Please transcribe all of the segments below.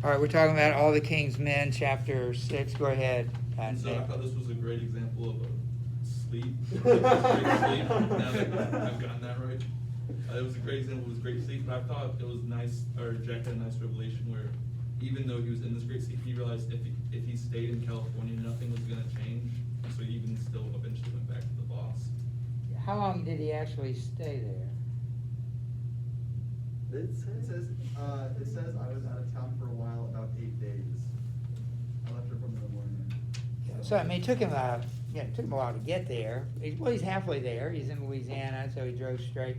All right, we're talking about All the King's Men, chapter 6. Go ahead. And so I Nick. thought this was a great example of a sleep. Great sleep. Now that I've gotten that right. It was a great example. It was great sleep, but I thought it was nice, or Jack had a nice revelation where even though he was in this great sleep, he realized if he stayed in California, nothing was going to change. So he even still eventually went back to the boss. How long did he actually stay there? It says I was out of town for a while, about 8 days. I left her from the morning. So, I mean, it took him it took him a while to get there. He's halfway there. He's in Louisiana, so he drove straight.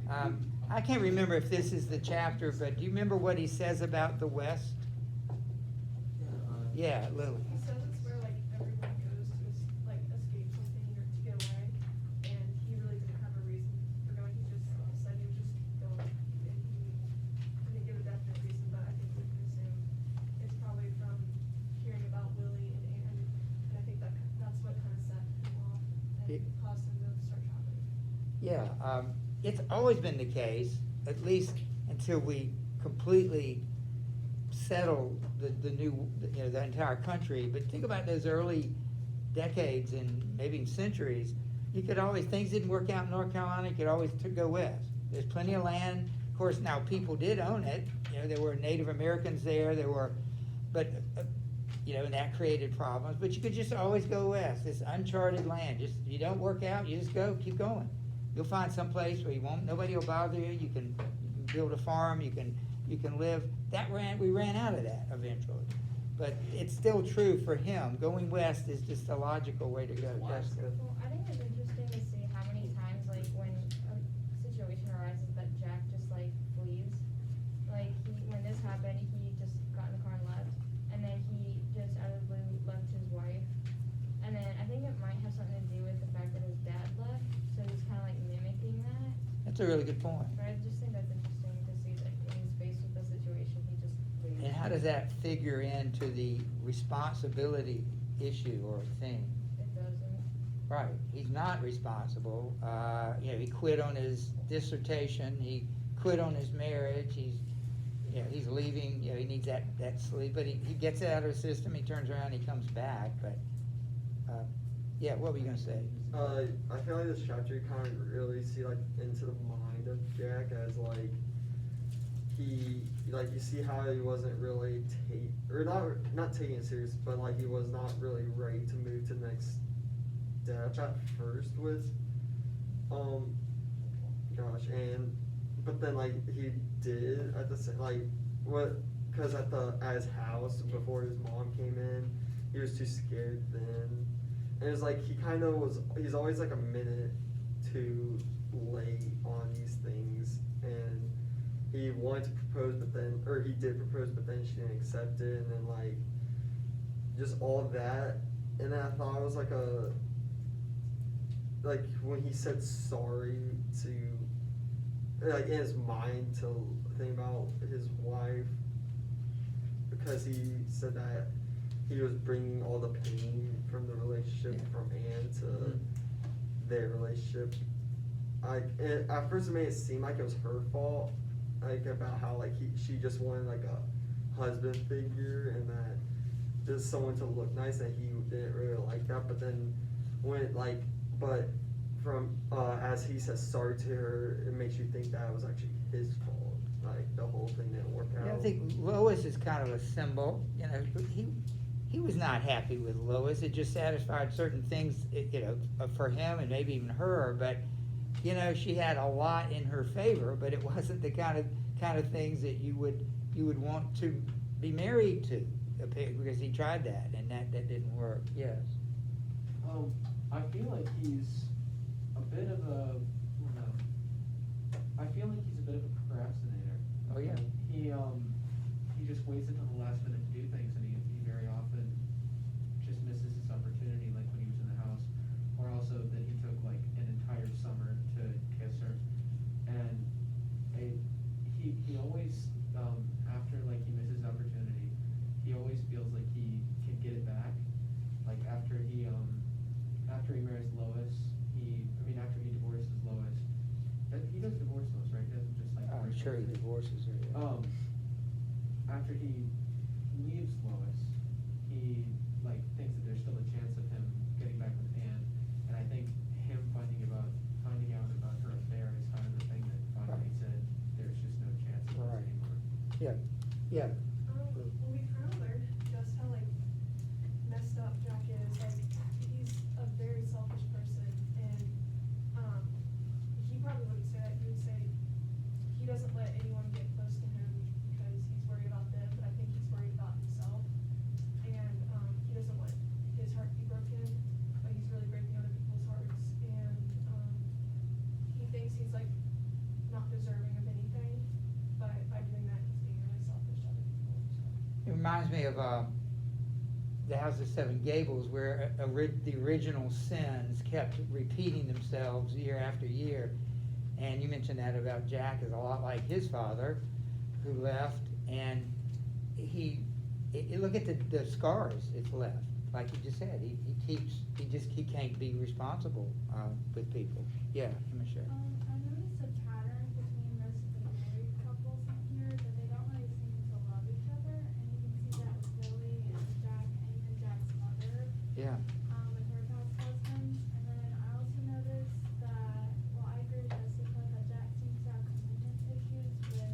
I can't remember if this is the chapter, but do you remember what he says about the West? Yeah, Lily. He says it's where like everyone goes to like escape something or to get away, and he really didn't have a reason for going. He just said he was just going, and he didn't give a definite reason, but I think we can assume it's probably from hearing about Willie and Anne, and I think that's what kind of set him off and caused him to start traveling. Yeah, it's always been the case, at least until we completely settle the entire country. But think about those early decades and maybe centuries. You could always, things didn't work out in North Carolina, you could always go west. There's plenty of land. Of course, now people did own it. There were Native Americans there. And that created problems. But you could just always go west. It's uncharted land. Just, you don't work out, you just keep going. You'll find some place where nobody will bother you. You can build a farm. You can live. We ran out of that eventually. But it's still true for him. Going west is just a logical way to go. Jessica. Well, I think it's interesting to see how many times, like, when a situation arises that Jack just, like, flees. Like, when this happened, he just got in the car and left. And then he just out of the blue left his wife. And then I think it might have something to do with the fact that his dad left. So he's kind of, like, mimicking that. That's a really good point. But I just think that's interesting to see that when he's faced with the situation, he just leaves. And how does that figure into the responsibility issue or thing? It doesn't. Right, he's not responsible. He quit on his dissertation. He quit on his marriage. He's leaving. He needs that sleep, but he gets it out of his system. He turns around. He comes back. But what were you gonna say? I feel like this chapter you kind of really see like into the mind of Jack as like you see how he wasn't really not taking it serious, but like he was not really ready to move to the next step at first with but then like he did at the same because at his house before his mom came in, he was too scared then. And it was like he's always like a minute too late on these things, and he wanted to propose he did propose, but then she didn't accept it, and then like just all of that. And then I thought it was like when he said sorry to in his mind to think about his wife, because he said that he was bringing all the pain from the relationship from Anne to their relationship. At first it made it seem like it was her fault, about how she just wanted a husband figure and that just someone to look nice, that he didn't really like that. But then as he says sorry to her, it makes you think that it was actually his fault. The whole thing didn't work out. I think Lois is kind of a symbol. He was not happy with Lois. It just satisfied certain things, for him and maybe even her. But she had a lot in her favor, but it wasn't the kind of things that you would want to be married to, because he tried that and that didn't work. Yes. I feel like he's a bit of a. I feel like he's a bit of a procrastinator. Oh yeah. He just waits until the last minute to do things, and he very often just misses his opportunity, like when he was in the house, or also that he took like an entire summer to kiss her, and he always after like he misses opportunity, he always feels like he can get it back, like after he marries Lois, after he divorces Lois. He does divorce Lois, right? He doesn't just like. I'm sure he divorces her. Yeah. After he leaves Lois, he like thinks that there's still a chance of him getting back with Anne, and I think him finding out about her affair is kind of the thing that finally said there's just no chance of this Right. anymore. Yeah, yeah. Well, we kind of learned just how like messed up Jack is. Like he's a very selfish person, and he probably wouldn't say that. He would say he doesn't let anyone get close to him because he's worried about them. But I think he's worried about himself, and he doesn't want his heart to be broken. But he's really breaking other people's hearts, and he thinks he's like not deserving of anything. But by doing that, he's being really selfish to other people. So. It reminds me of the House of Seven Gables, where the original sins kept repeating themselves year after year. And you mentioned that about Jack is a lot like his father, who left, and look at the scars it's left. Like you just said, he can't be responsible with people. Yeah, I'm sure. I noticed a pattern between most of the married couples in here, that they don't really seem to love each other, and you can see that with Lily and Jack, and even Jack's mother, Yeah. with her past husbands. And then I also noticed that, well, I agree with Jessica, that Jack seems to have commitment issues with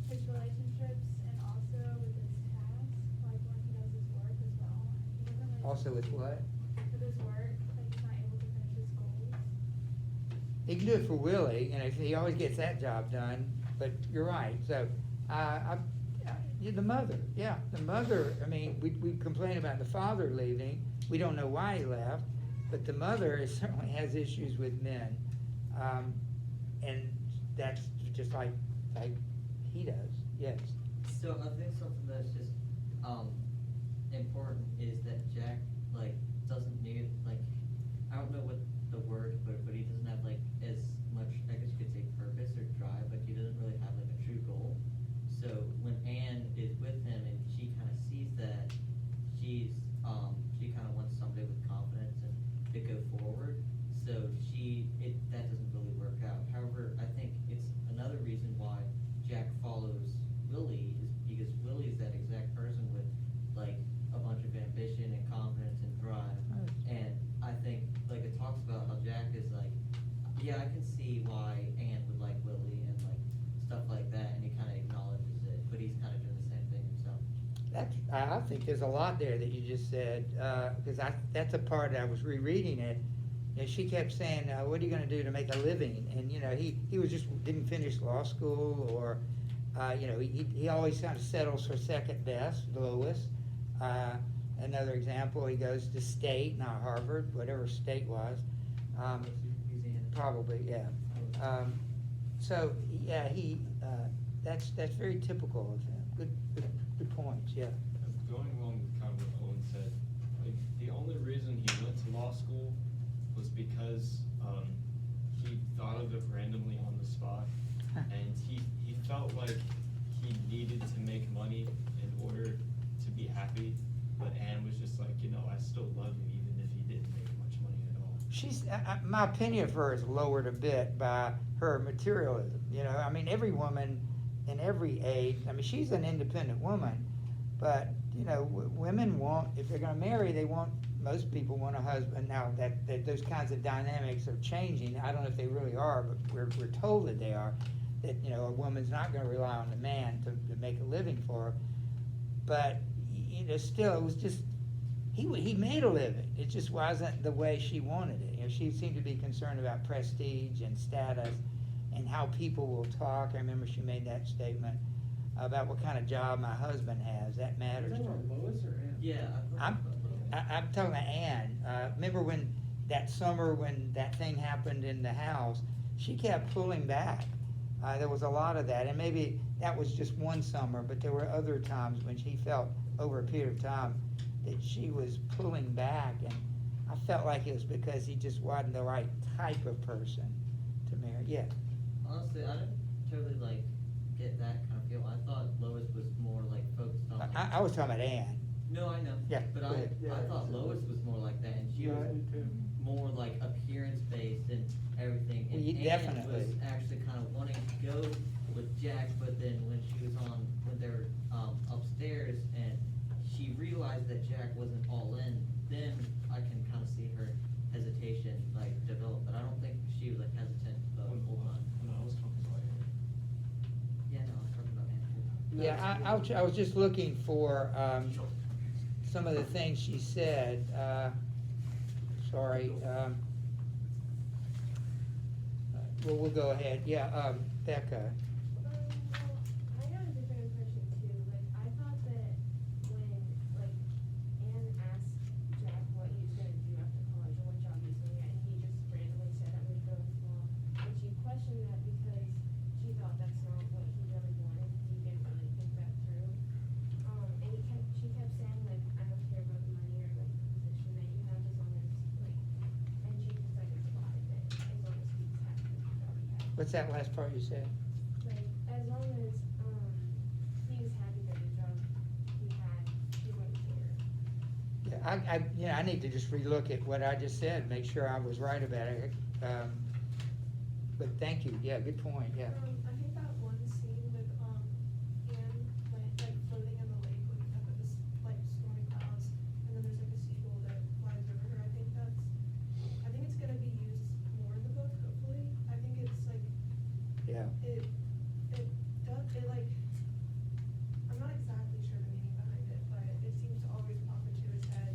his relationships and also with his tasks, like when he does his work as well. And he doesn't really. Also with what? With his work, like he's not able to finish his goals. He can do it for Willie, he always gets that job done, but you're right, so, the mother, I mean, we complain about the father leaving, we don't know why he left, but the mother certainly has issues with men, and that's just like he does, yes. So I think something that's just important is that Jack doesn't need I don't know what the word, but he doesn't have as much, I guess you could say, purpose or drive. He doesn't really have a true goal. So when Anne is with him and she kind of sees that, she kind of wants somebody with confidence and to go forward. So that doesn't really work out. However, I think it's another reason why Jack follows Willie is because Willie is that exact person with a bunch of ambition and confidence and drive. And I think it talks about how Jack is yeah, I can see why Anne would like Willie and stuff like that, and he kind of acknowledges it, but he's kind of doing the same thing himself. I think there's a lot there that you just said, because that's a part I was rereading it. She kept saying, "What are you going to do to make a living?" And he was just didn't finish law school, or he always kind of settles for second best, Lois. Another example, he goes to state, not Harvard, whatever state was. Probably, yeah. So yeah, that's very typical of him. Good points, yeah. Going along with kind of what Owen said, the only reason he went to law school was because he thought of it randomly on the spot, and he felt like he needed to make money in order to be happy. But Anne was just I still love you even if you didn't make much money at all. She's my opinion of her is lowered a bit by her materialism. I mean, every woman in every age. I mean, she's an independent woman, but women want, if they're going to marry, most people want a husband. Now that those kinds of dynamics are changing. I don't know if they really are, but we're told that they are. That a woman's not going to rely on the man to make a living for her. But still, it was just he made a living. It just wasn't the way she wanted it. She seemed to be concerned about prestige and status and how people will talk. I remember she made that statement about what kind of job my husband has. That matters Is to that her. about Lois or Anne? Yeah, I'm talking about Anne. Remember when that summer when that thing happened in the house, she kept pulling back. There was a lot of that, and maybe that was just one summer, but there were other times when she felt over a period of time that she was pulling back, and I felt like it was because he just wasn't the right type of person to marry. Yeah. Honestly, I didn't totally get that kind of feel. I thought Lois was more focused on. I was talking about Anne. No, I know. Yeah, But go I ahead. Yeah, thought so- Lois was more like that, and she Yeah, was I do too. more appearance based and everything. And Well, Anne definitely. was actually kind of wanting to go with Jack, but then when they were upstairs and Yeah, I was just looking for, some of the things she said, sorry, well, we'll go ahead, yeah, Becca. Well, I got a different impression too. Like, I thought that when, like, Anne asked Jack what he was gonna do after college or what job he was gonna get, and he just randomly said, I'm gonna go with law. And she questioned that because she thought that's not what he really wanted. He didn't really think that through. And she kept saying, like, I don't care about the money or like the position that you have as long as, like, and she decided to lie that as long as he was happy with the job he had. What's that last part you said? Like, as long as, he was happy with the job he had, he wouldn't care. Yeah, I need to just relook at what I just said, make sure I was right about it. But thank you, yeah, good point, yeah. I think that one scene with, Anne, like floating in the lake, looking up at this, like, stormy clouds, and then there's like a seagull that flies over her, I think it's gonna be used more in the book, hopefully. I think it's like, Yeah. it does, it like, I'm not exactly sure the meaning behind it, but it seems to always pop into his head.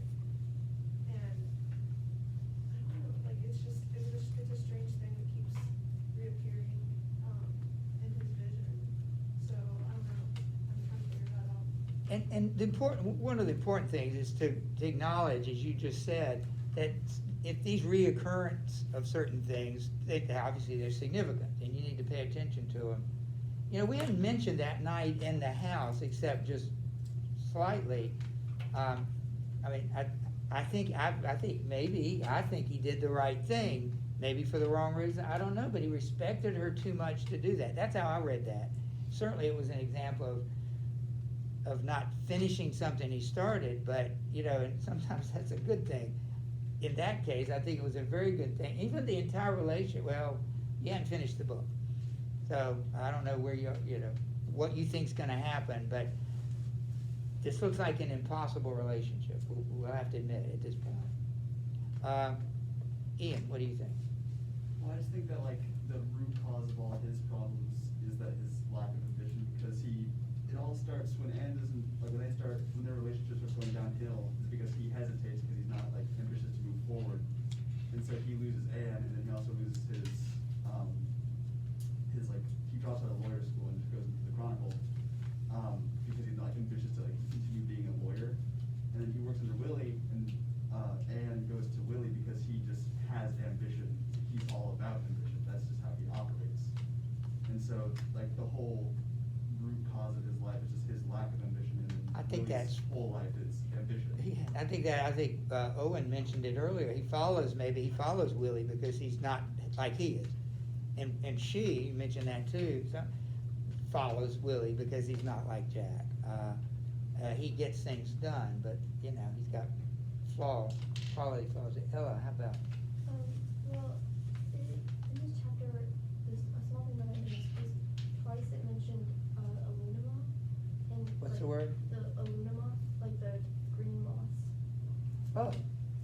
And, I don't know, like, it's a strange thing that keeps reappearing, in his vision. So, I don't know, I'm trying to figure that out. And one of the important things is to acknowledge, as you just said, that if these reoccurrence of certain things, obviously they're significant, and you need to pay attention to them. You know, we hadn't mentioned that night in the house, except just slightly. I mean, I think he did the right thing, maybe for the wrong reason, I don't know, but he respected her too much to do that. That's how I read that. Certainly it was an example of not finishing something he started, but, you know, and sometimes that's a good thing. In that case, I think it was a very good thing. Even the entire relationship, well, you hadn't finished the book. So I don't know where what you think's gonna happen, but this looks like an impossible relationship. We'll have to admit it at this point. Ian, what do you think? Well, I just think that like the root cause of all his problems is that his lack of ambition, because it all starts when Anne doesn't, like when their relationships are going downhill, it's because he hesitates because he's not like ambitious to move forward. And so he loses Anne, and then he also loses his like, he drops out of lawyer school and just goes into the Chronicle, because he's not ambitious to like continue being a lawyer. And then he works under Willie, and Anne goes to Willie because he just has ambition. He's all about ambition. That's just how he operates. And so, like, the whole root cause of his life is just his lack of ambition, and I think Willie's that's- whole life is ambition. I think Owen mentioned it earlier. He follows Willie because he's not like he is. And she mentioned that too, follows Willie because he's not like Jack. He gets things done, but, you know, he's got quality flaws. Ella, how about? Well, in this chapter, there's a small thing that I missed is twice it mentioned, alunima, and. What's like, the word? The alunima, like the green moss. Oh,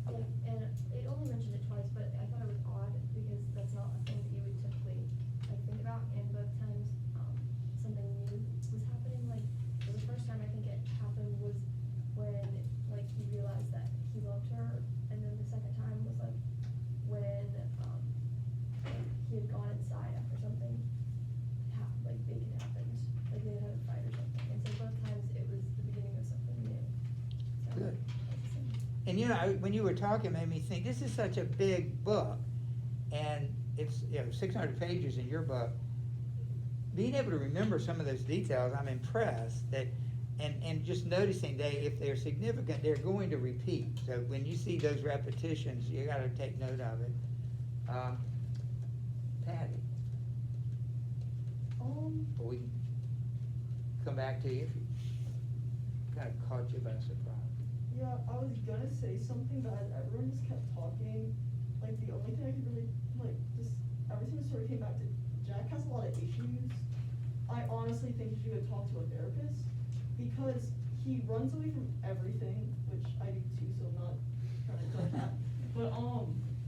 And, okay. and it only mentioned it twice, but I thought it was odd, because that's not a thing that you would typically, like, think about, and both times, something new was happening, like, the first time I think it happened was when, like, he realized that he loved her, and then the second time was, like, when, like, he had gone inside after something like, big had happened, like, they had had a fight or something, and so both times it was the beginning of something new. So, Good. that's the same. And you know, when you were talking, it made me think, this is such a big book, and it's, 600 pages in your book. Being able to remember some of those details, I'm impressed that, and just noticing if they're significant, they're going to repeat. So when you see those repetitions, you gotta take note of it. Patty, or we can come back to you if you kind of caught you by surprise. Yeah, I was gonna say something, but as everyone just kept talking, like, the only thing I could really, like, just, everything just sort of came back to, Jack has a lot of issues. I honestly think he should talk to a therapist, because he runs away from everything, which I do too, so I'm not trying to judge that. But,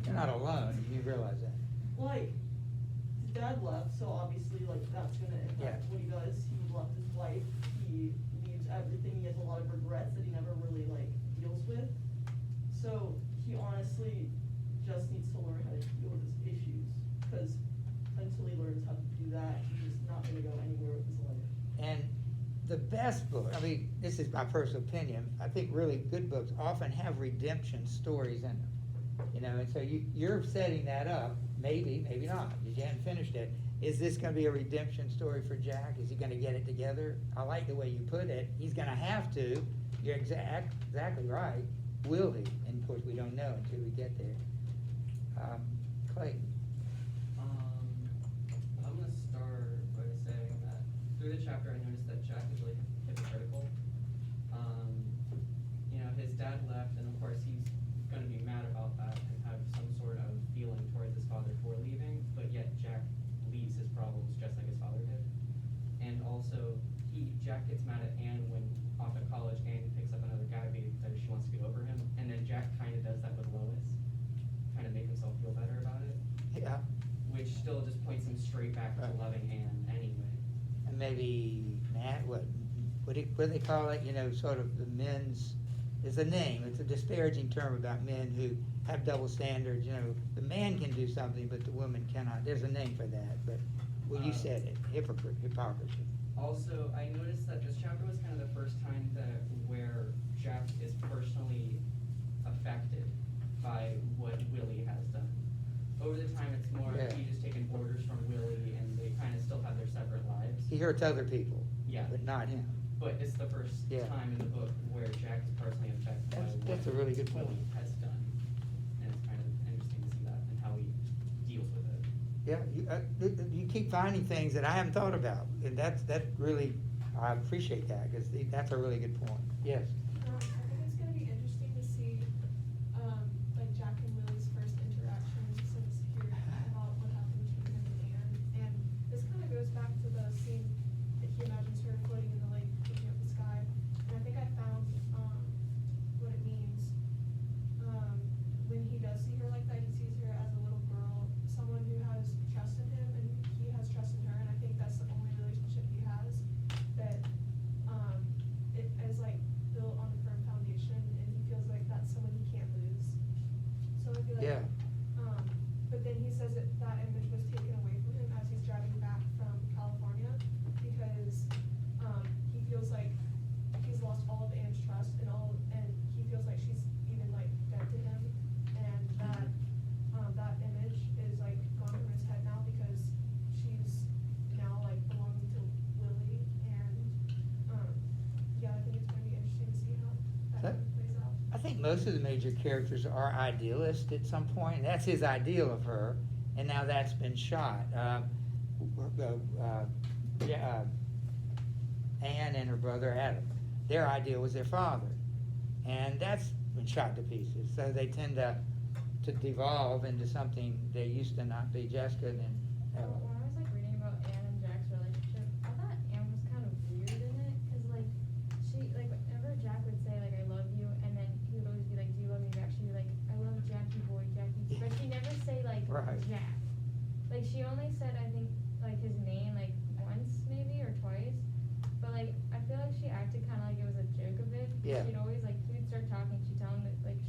You're not alone, you realize that. like, his dad left, so obviously, like, that's gonna Yeah. impact what he does. He left his wife, he regrets that he never really like deals with. So he honestly just needs to learn how to deal with his issues, because until he learns how to do that, he's just not gonna go anywhere with his life. And the best book, I mean, this is my personal opinion, I think really good books often have redemption stories in them. You know, and so you're setting that up, maybe not, you haven't finished it. Is this gonna be a redemption story for Jack? Is he gonna get it together? I like the way you put it, he's gonna have to, you're exactly right. Will he? And of course, we don't know until we get there. Clayton? I'm gonna start by saying that through the chapter, I noticed that Jack is really hypocritical. You know, his dad left, and of course, he's gonna be mad about that and have some sort of feeling towards his father for leaving, but yet Jack leaves his problems just like his father did. And also, Jack gets mad at Anne when off at college, Anne picks up another guy because she wants to get over him, and then Jack kinda does that with Lois, kinda make himself feel better about it. Yeah. Which still just points him straight back to Right. loving Anne anyway. And maybe, what do they call it, you know, sort of the men's, there's a name, it's a disparaging term about men who have double standards, you know, the man can do something, but the woman cannot, there's a name for that, but, well, you said it, hypocrisy. Also, I noticed that this chapter was kind of the first time where Jack is personally affected by what Willie has done. Over the time, it's more Yeah. he just taken orders from Willie, and they kind of still have their separate lives. He hurts other people. Yeah. But not him. But it's the first Yeah. time in the book where Jack is personally affected by That's what a really good point. Willie has done, and it's kind of interesting to see that and how he deals with it. Yeah, you keep finding things that I haven't thought about, and that really, I appreciate that, because that's a really good point. Yes? I think it's gonna be interesting to see, like Jack and Willie's first interaction since hearing about what happened between him and Anne. And this kinda goes back to the scene that he imagines her floating in the lake, looking up the sky. And I think I found, what it means. When he does see her like that, he sees her as a little girl, someone who has trust in him, and he has trust in her, and I think that's the only relationship he has that, it is like built on a firm foundation, and he feels like that's someone he can't lose. So I feel like, Yeah. but then he says that image was taken away from him as he's driving back from California, because, he feels like he's lost all of Anne's trust and he feels like she's even like dead to him, and that image is like gone from his head now because she's now like belonging to Willie, and, yeah, I think it's gonna be interesting to see how that plays out. I think most of the major characters are idealists at some point. That's his ideal of her, and now that's been shot. Anne and her brother Adam, their ideal was their father, and that's been shot to pieces. So they tend to devolve into something they used to not be. Jessica and When I was like reading about Anne and Jack's relationship, I thought Anne was kind of weird in it, cause like she like whenever Jack would say like I love you, and then he would always be like, do you love me back? She'd be like, I love Jackie boy, Jackie, but she never say like Right. Jack. Like she only said I think like his name like once maybe or twice, but like I feel like she acted kind of like it was a joke of it. Yeah. She'd always like he would start talking, she'd tell him that like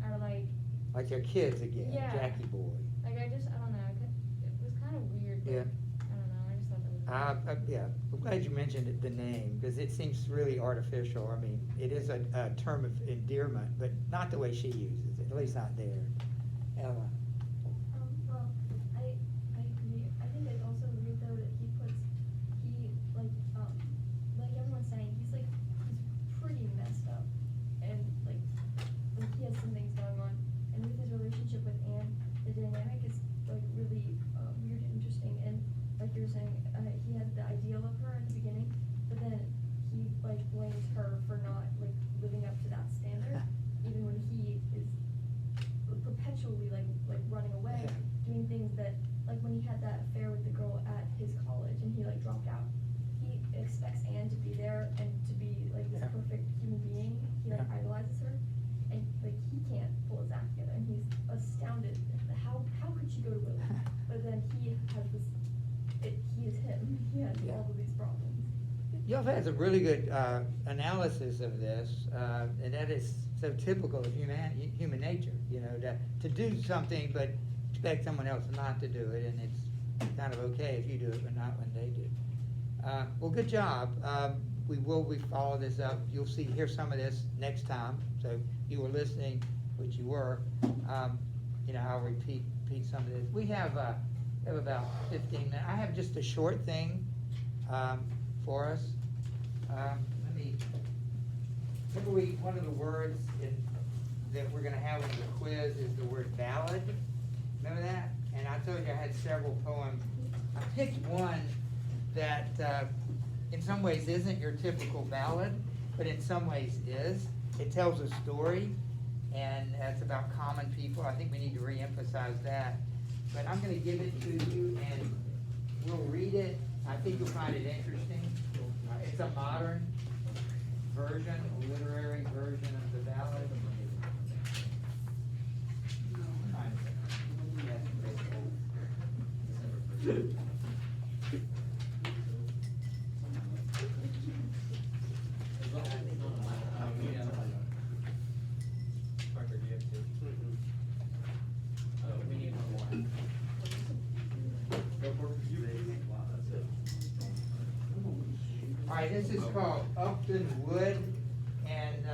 or like like their kids again, Yeah. Jackie boy. I don't know, it was kind of weird. But Yeah. I don't know. I just thought that was. Yeah, I'm glad you mentioned the name, because it seems really artificial. I mean, it is a term of endearment, but not the way she uses it, at least not there. Ella? Well, I agree. I think it's also weird though that like everyone's saying, he's pretty messed up, and like he has some things going on, and with his relationship with Anne, the dynamic is like really weird and interesting, and like you were saying, he has the ideal of her at the beginning, but then he like blames her for not like living up to that standard, even when he is perpetually like Ralph has a really good analysis of this, and that is so typical of human nature, you know, to do something but expect someone else not to do it, and it's kind of okay if you do it but not when they do. Well, good job. We follow this up. You'll hear some of this next time, so if you were listening, which you were, you know, I'll repeat some of this. We have about 15 minutes. I have just a short thing for us. One of the words that we're going to have in the quiz is the word ballad. Remember that? And I told you I had several poems. I picked one that in some ways isn't your typical ballad, but in some ways is. It tells a story, and it's about common people. I think we need to re-emphasize that. But I'm going to give it to you, and we'll read it. I think you'll find it interesting. It's a modern version, a literary version of the ballad. We need one All right, this is called Upton Wood, and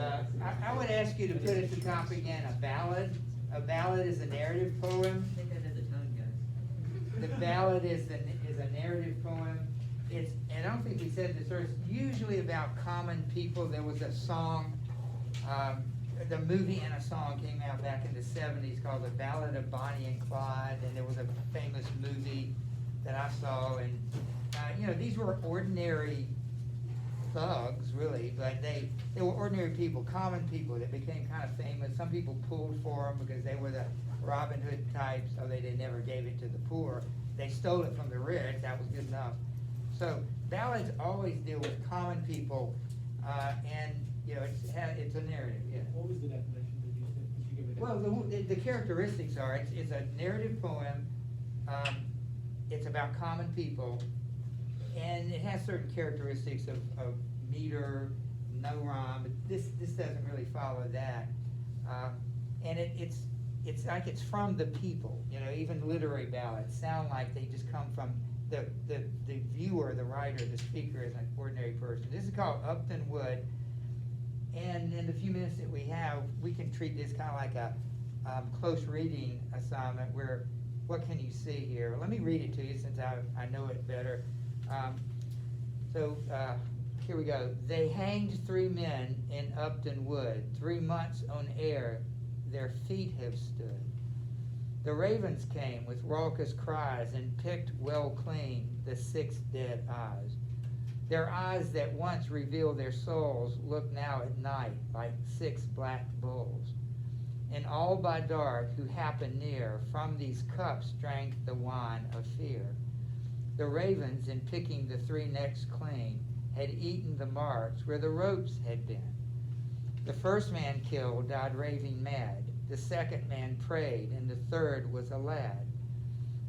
I would ask you to put at the top again a ballad. A ballad is a narrative poem. I think I did the tone, guys. The ballad is a narrative poem. And I don't think we said this, it's usually about common people. There was a song, the movie and a song came out back in the 70s called The Ballad of Bonnie and Clyde, and there was a famous movie that I saw, and you know, these were ordinary thugs, really, but they were ordinary people, common people that became kind of famous. Some people pulled for them because they were the Robin Hood types, so they never gave it to the poor. They stole it from the rich. That was good enough. So ballads always deal with common people, and you know, it's a narrative. Yeah. What was the definition that you said? Did you give it? Well, the characteristics are it's a narrative poem. It's about common people, and it has certain characteristics of meter, no rhyme. But this doesn't really follow that, and it's like it's from the people. You know, even literary ballads sound like they just come from the viewer, the writer, the speaker is an ordinary person. This is called Upton Wood, and in the few minutes that we have, we can treat this kind of like a close reading assignment where, what can you see here? Let me read it to you since I know it better. Here we go. They hanged 3 men in Upton Wood, 3 months on air their feet have stood. The ravens came with raucous cries and picked well clean the 6 dead eyes. Their eyes that once revealed their souls look now at night like 6 black bulls. And all by dark who happened near from these cups drank the wine of fear. The ravens, in picking the 3 necks clean, had eaten the marks where the ropes had been. The first man killed died raving mad. The second man prayed, and the third was a lad.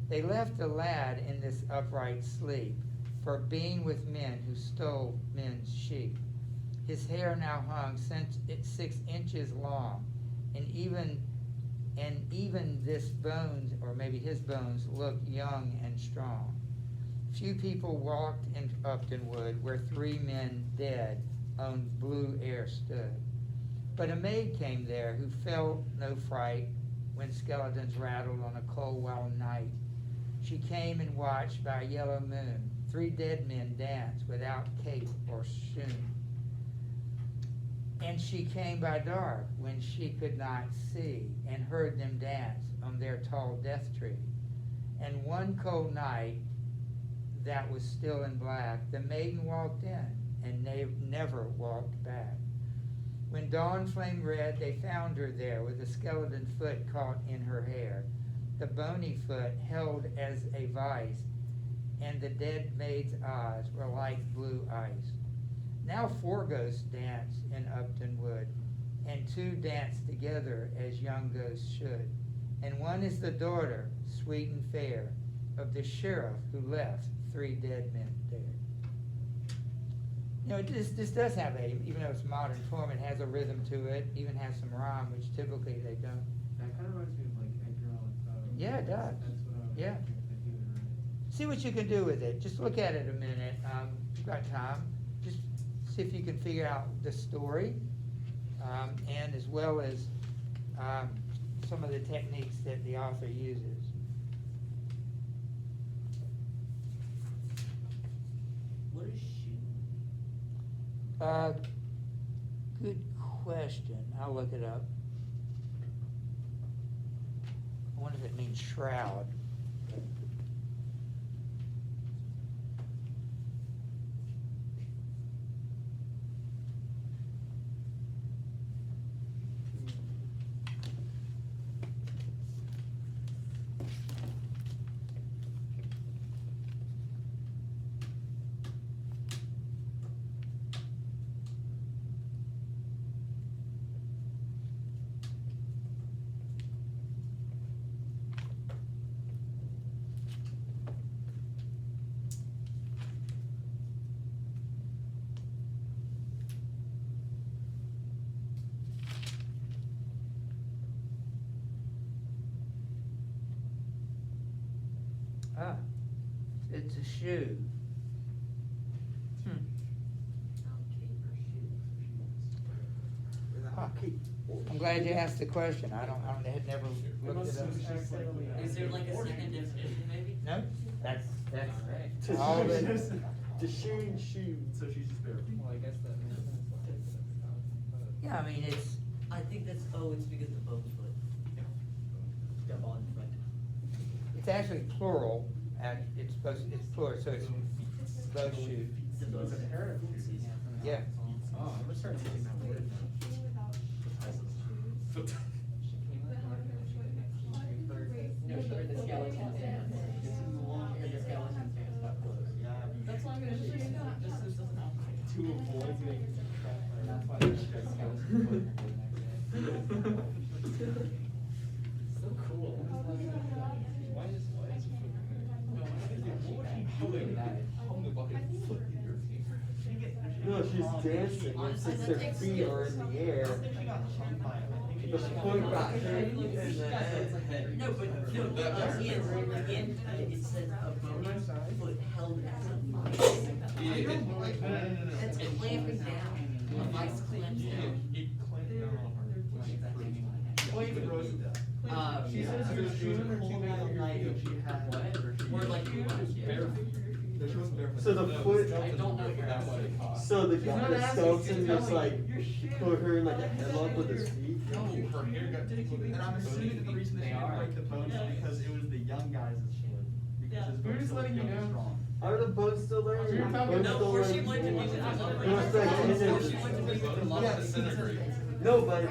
They left the lad in this upright sleep, for being with men who stole men's sheep. His hair now hung 6 inches long, and even this bones, or maybe his bones, looked young and strong. Few people walked in Upton Wood, where 3 men dead on blue air stood. But a maid came there who felt no fright when skeletons rattled on a cold wild night. She came and watched by a yellow moon 3 dead men dance without cape or shoon. And she came by dark when she could not see, and heard them dance on their tall death tree. And one cold night that was still in black, the maiden walked in and never walked back. When dawn flamed red, they found her there with a skeleton foot caught in her hair, the bony foot held as a vice, and the dead maid's eyes were like blue ice. Now 4 ghosts dance in Upton Wood, and 2 dance together as young ghosts should. And one is the daughter, sweet and fair, of the sheriff who left 3 dead men dead. You know, this does have even though it's modern form, it has a rhythm to it, even has some rhyme, which typically they don't. That kind of reminds me of like Edgar Allan Poe. Yeah, it does. That's what I was Yeah. thinking, right? See what you can do with it. Just look at it a minute. You've got time. Just see if you can figure out the story, and as well as some of the techniques that the author uses. What is shoe? Good question. I'll look it up. I wonder if it means shroud. Ah, it's a shoe. I'm glad you asked the question. I had never looked it up. Is there like a second definition maybe? No, that's To all of it. To shoe, shoe. So she's just barefoot. Well, I guess that makes sense. Yeah, I mean, it's, I think that's, it's because the bone foot. The on foot. it's actually plural, and it's plural, so it's both shoes. The bone It's a foot. pair of shoes. Yeah. Oh, I'm gonna start taking that word now. Foot. No, sure, the skeleton dance. This is the one where the skeleton dance got close. Yeah. That's why I'm gonna shoot. This doesn't help. To avoid getting trapped by, that's why there's a skeleton foot next day. So cool. Why is it foot? No, what would he do with that? Hung the bucket foot in your team. No, she's dancing, and since her feet are in the air, but she pointed back here. No, but, no, again, it says a bony foot held as a vice. It's clamping down, a vice clamps down. It clamped down on her. Well, even Rose did that. She says she was holding out night and she had Or like you want, yeah. barefoot. No, she wasn't barefoot. So the foot, I don't know your ass. so the She's not the asking, skeleton she's just telling like you. You're shit. put her in like a headlock with his feet. No, her hair got tangled in. And I'm assuming that the reason that she didn't break the bones is because it was the young guys' foot. Because his We're bones just still letting you young and know. strong. Are the bones still there? So you're talking- Bones No, still or there? she went to be with the It was like lover. in Or the- she went to be with the The love lover. disintegrate. No, but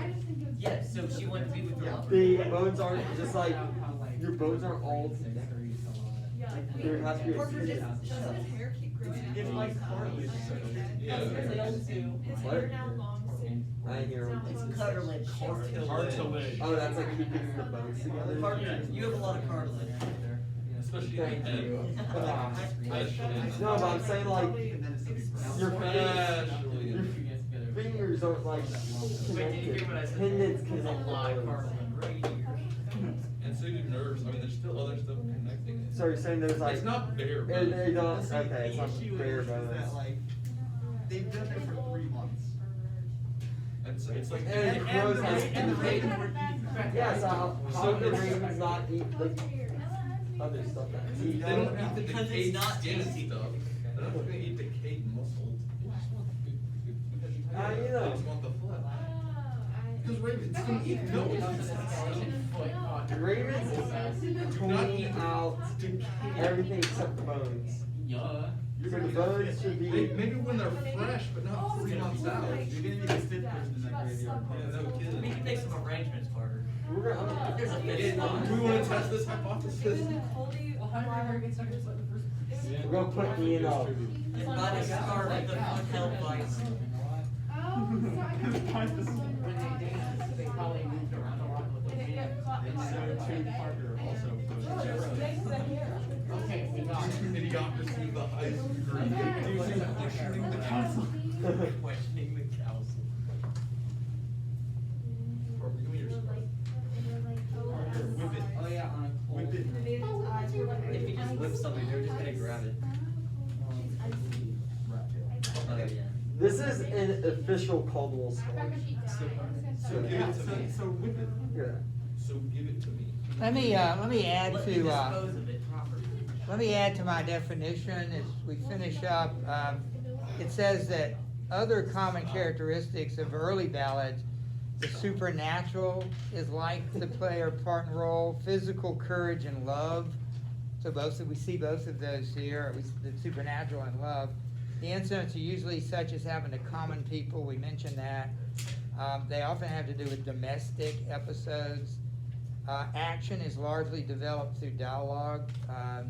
Yeah, so she went to be with the lover. the bones aren't just like, your bones aren't all together. Yeah. There has to be a Parker, skin. does his hair keep growing out? It's like cartilage. Yeah. His hair now long, so. I hear him. It's cartilage. Cartilage. Oh, that's like keeping the bones together? Cartilage, you have a lot of cartilage right there. Especially in the Thank you. head. Especially. No, but I'm saying like, And then it's still be brown. your Especially. your fingers aren't like connected. Tendons connect the bones. And so do nerves. I mean, there's still other stuff connecting it. So you're saying there's like. It's not bare They bones. don't, okay, The it's not issue bare is bones. that like, they've been there for 3 months. It's like. And it grows like. And the Ravens were eating them. Yeah, so how do the ravens not eat like other stuff that They eat? don't eat the Because it's decayed not skin and tasty. stuff. They're not gonna eat decayed muscle. They just want the good. How do you They know? just want the flesh. Because Ravens don't eat No, them. it's not. Ravens clean out everything except the bones. Yeah. So the bones should be. Maybe when they're fresh, but not 3 months out. You're gonna be the fifth person in that graveyard. Yeah, no kidding. We can make some arrangements, Carter. We're gonna, There's a fifth Do spot. we wanna test this hypothesis? we're gonna put me in a. And by the scar with the foot held vice. They probably moved around a lot with the wind. And so too Parker also. Okay, we got it. Idiocracy of the highest degree. They're shooting the council. questioning the council. Barbara, give me your scarf. Or whip it. Oh yeah, on a pole. Whip it. And Amanda's eyes were like. If you just whip somebody, they're just gonna grab it. Oh yeah. This is an official Caldwell story. So give it to me. So whip it. Yeah. So give it to me. Let me add Let me to, dispose of it properly. let me add to my definition as we finish up. It says that other common characteristics of early ballads, the supernatural is likely to play a part and role, physical courage and love. So we see both of those here, the supernatural and love. The incidents are usually such as having to common people, we mentioned that. They often have to do with domestic episodes. Action is largely developed through dialogue,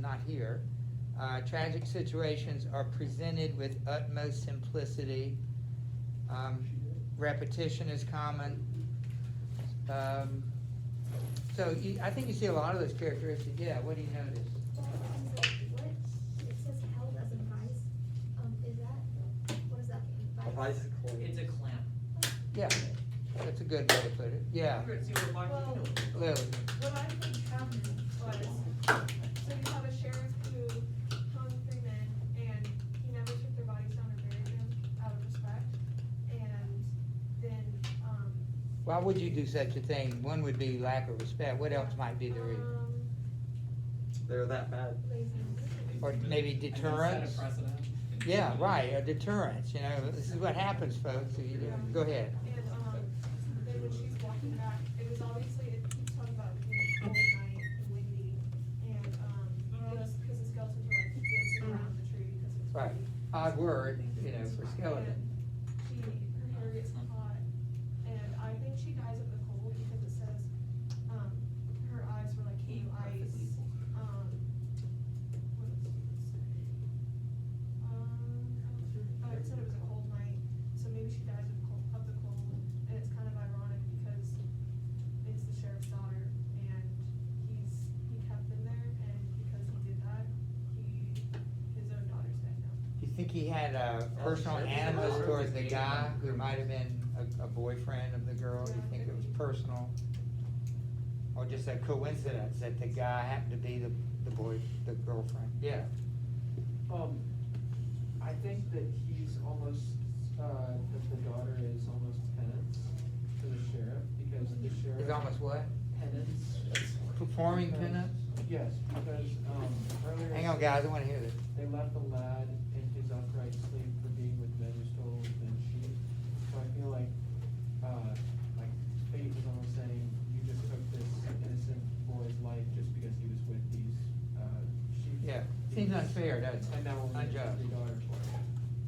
not here. Tragic situations are presented with utmost simplicity. Repetition is common. I think you see a lot of those characteristics. Yeah, what do you notice? It says held as a vice. What does that mean? A bicycle. It's a clamp. Yeah, that's a good way to put it. Yeah, Well, Lily. what I think happened was, so you have a sheriff who hung 3 men, and he never took their bodies down or buried them out of respect. And then, Why would you do such a thing? One would be lack of respect. What else might be the reason? They're that bad. Or maybe deterrence? Yeah, right, a deterrence, this is what happens, folks. Go ahead. And, then when she's walking back, it was obviously, it keeps talking about it being a cold night and windy, and, because the skeletons were like dancing around the tree because it's Right, windy. odd word, for skeleton. And her hair gets caught, and I think she dies of the cold because it says, her eyes were like blue ice, what does it say? It said it was a cold night, so maybe she dies of the cold, and it's kind of ironic because it's the sheriff's daughter, and he kept them there, and because he did that, his own daughter's dead now. Do you think he had a personal animus towards the guy who might have been a boyfriend of the girl? Do you think it was personal? Or just a coincidence that the guy happened to be the girlfriend? Yeah. I think that he's almost, that the daughter is almost penance to the sheriff, because the sheriff. Is almost what? Penance. Performing Because- penance? Yes, because, earlier. Hang on, guys, I wanna hear this. They left the lad in his upright sleep for being with men who stole men's sheep. So I feel like fate was almost saying, you just took this innocent boy's life just because he was with these, sheep. Yeah, seems unfair, doesn't it? And now we'll make Unjust. three daughters for it.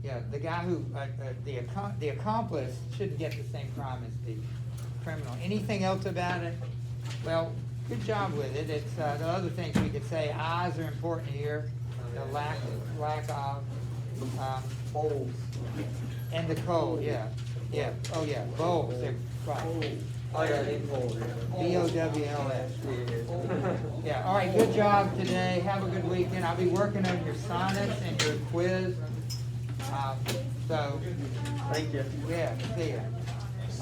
Yeah, the guy who, the accomplice shouldn't get the same crime as the criminal. Anything else about it? Well, good job with it. It's, the other things we could say, eyes are important here, the lack of, Bowls. and the cold, yeah. Oh, yeah, bowls, they're, right. Oh, yeah, they bowls, yeah. B-O-W-L-S. Yeah, all right, good job today. Have a good weekend. I'll be working on your sonnets and your quiz. So, Thank you. yeah, see ya.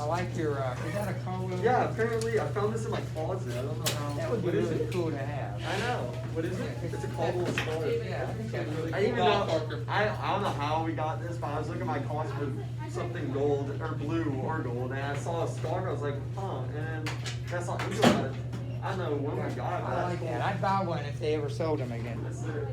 I like your, is that a Caldwell? Yeah, apparently, I found this in my closet, I don't know how. That would be what is really it? cool to have. I know, what is it? It's a Caldwell story. Yeah, I think that's really I didn't even cool. know, I don't know how we got this, but I was looking at my closet for something gold, or blue or gold, and I saw a scarf, I was like, huh, and I saw info about it. I don't know when we got it, but I that's like cool. that. I'd buy one if they ever sold them again. That's it.